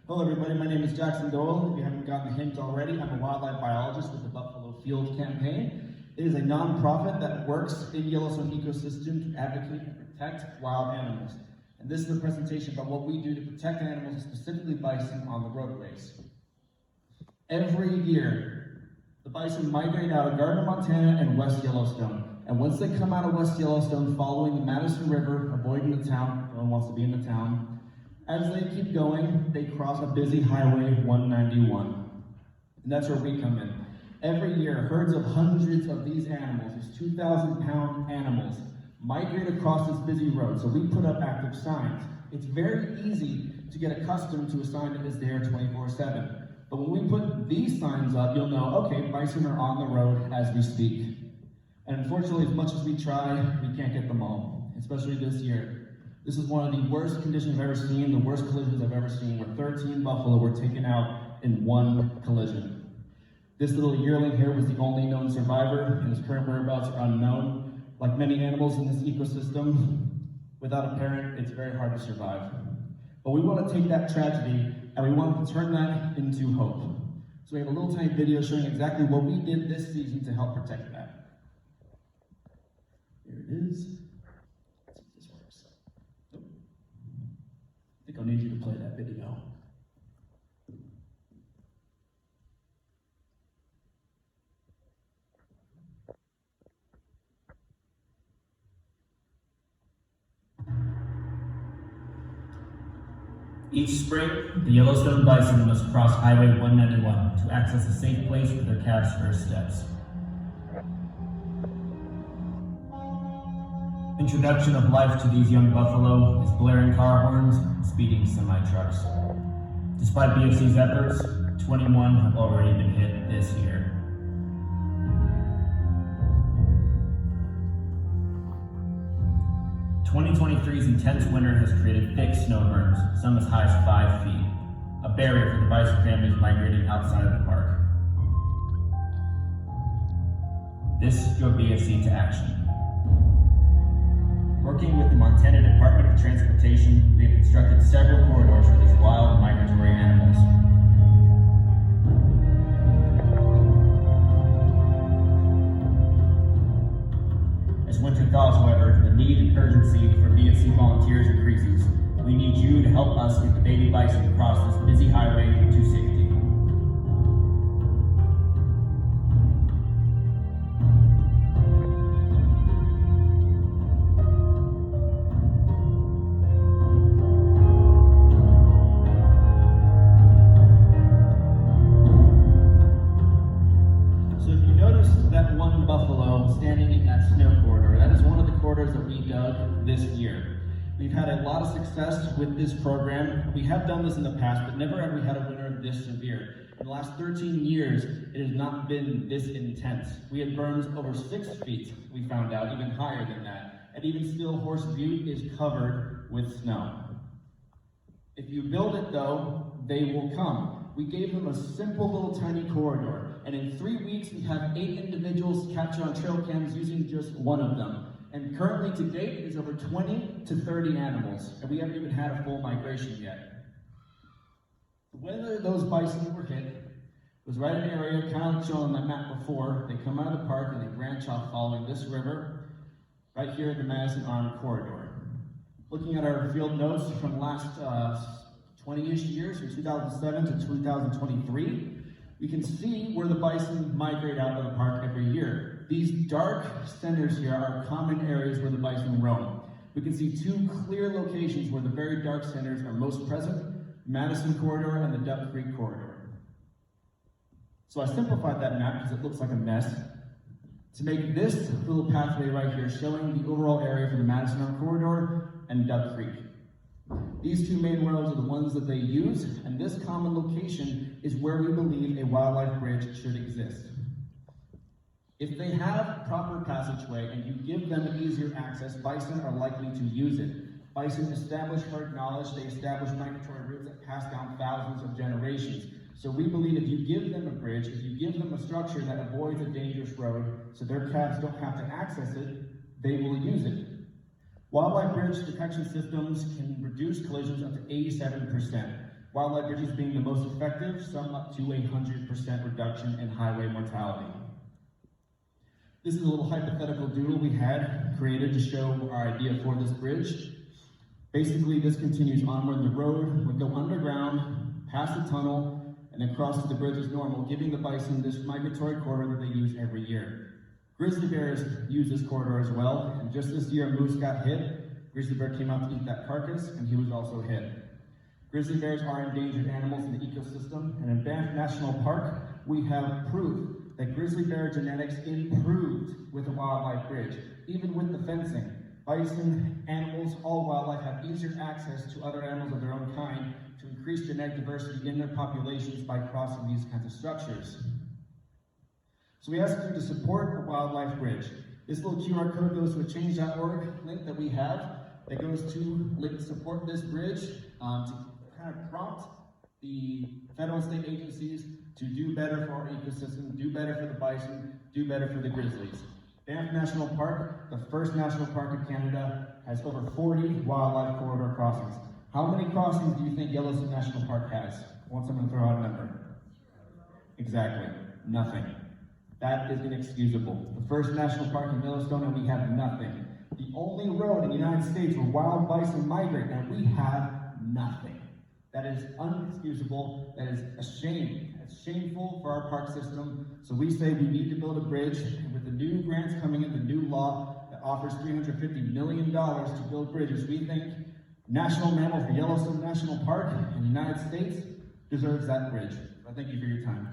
Hello everybody, my name is Jackson Doyle. If you haven't gotten the hint already, I'm a wildlife biologist with the Buffalo Field Campaign. It is a non-profit that works in Yellowstone ecosystem to advocate and protect wild animals. And this is a presentation about what we do to protect animals, specifically bison on the roadways. Every year, the bison migrate out of Gardner, Montana and West Yellowstone. And once they come out of West Yellowstone, following the Madison River, avoiding the town, no one wants to be in the town, as they keep going, they cross a busy highway 191. And that's where we come in. Every year, herds of hundreds of these animals, these 2,000-pound animals, migrate across this busy road. So we put up active signs. It's very easy to get accustomed to a sign that is there 24/7. But when we put these signs up, you'll know, okay, bison are on the road as we speak. And unfortunately, as much as we try, we can't get them all, especially this year. This is one of the worst conditions I've ever seen, the worst collisions I've ever seen, where 13 buffalo were taken out in one collision. This little yearling here was the only known survivor, and his current whereabouts are unknown. Like many animals in this ecosystem, without a parent, it's very hard to survive. But we want to take that tragedy, and we want to turn that into hope. So we have a little tiny video showing exactly what we did this season to help protect that. Here it is. I think I'll need you to play that video. Each spring, the Yellowstone bison must cross Highway 191 to access a safe place for their calves' first steps. Introduction of life to these young buffalo is blaring car horns and speeding semi-trucks. Despite BFC's efforts, 21 have already been hit this year. "2023's intense winter has created thick snow berms, some as high as 5 feet, a barrier for the bison families migrating outside of the park. This drove BFC to action. Working with the Montana Department of Transportation, we have constructed several corridors for these wild migratory animals. As winter thaws, however, the need and urgency for BFC volunteers increases. We need you to help us get the baby bison across this busy highway to safety. Standing in that snow corridor. That is one of the corridors that we dug this year. We've had a lot of success with this program. We have done this in the past, but never have we had a winter this severe. In the last 13 years, it has not been this intense. We had berms over 6 feet, we found out, even higher than that. And even still, Horse Butte is covered with snow. If you build it though, they will come. We gave them a simple little tiny corridor, and in 3 weeks we have 8 individuals captured on trail cams using just one of them. And currently to date is over 20 to 30 animals, and we haven't even had a full migration yet. Whether those bison were hit was right in an area kind of like shown on that map before. They come out of the park and they branch off following this river right here in the Madison Arm corridor. Looking at our field notes from the last 20-ish years, from 2007 to 2023, we can see where the bison migrate out of the park every year. These dark centers here are common areas where the bison roam. We can see 2 clear locations where the very dark centers are most present, Madison Corridor and the Duck Creek Corridor. So I simplified that map because it looks like a mess to make this little pathway right here showing the overall area for the Madison Arm Corridor and Duck Creek. These 2 main roads are the ones that they use, and this common location is where we believe a wildlife bridge should exist. If they have proper passageway and you give them easier access, bison are likely to use it. Bison establish herd knowledge, they establish migratory routes that pass down thousands of generations. So we believe if you give them a bridge, if you give them a structure that avoids a dangerous road so their calves don't have to access it, they will use it. Wildlife bridge detection systems can reduce collisions up to 87%. wildlife bridges being the most effective, some up to 100% reduction in highway mortality. This is a little hypothetical doodle we had created to show our idea for this bridge. Basically, this continues onward. The road would go underground, past the tunnel, and then cross to the bridge as normal, giving the bison this migratory corridor that they use every year. Grizzly bears use this corridor as well, and just this year, a moose got hit. Grizzly bear came out to eat that carcass, and he was also hit. Grizzly bears are endangered animals in the ecosystem, and in Banff National Park, we have proof that grizzly bear genetics improved with the wildlife bridge, even with the fencing. Bison, animals, all wildlife have easier access to other animals of their own kind to increase genetic diversity in their populations by crossing these kinds of structures. So we ask you to support the wildlife bridge. This little QR code goes to a change.org link that we have that goes to support this bridge to kind of prompt the federal and state agencies to do better for our ecosystem, do better for the bison, do better for the grizzlies. Banff National Park, the first national park in Canada, has over 40 wildlife corridor crossings. How many crossings do you think Yellowstone National Park has? I want someone to throw out a number. Exactly, nothing. That is inexcusable. The first national park in Yellowstone, and we have nothing. The only road in the United States where wild bison migrate, and we have nothing. That is unexcusable. That is a shame. It's shameful for our park system. So we say we need to build a bridge, and with the new grants coming in, the new law that offers $350 million to build bridges, we think national mammal for Yellowstone National Park in the United States deserves that bridge. So thank you for your time.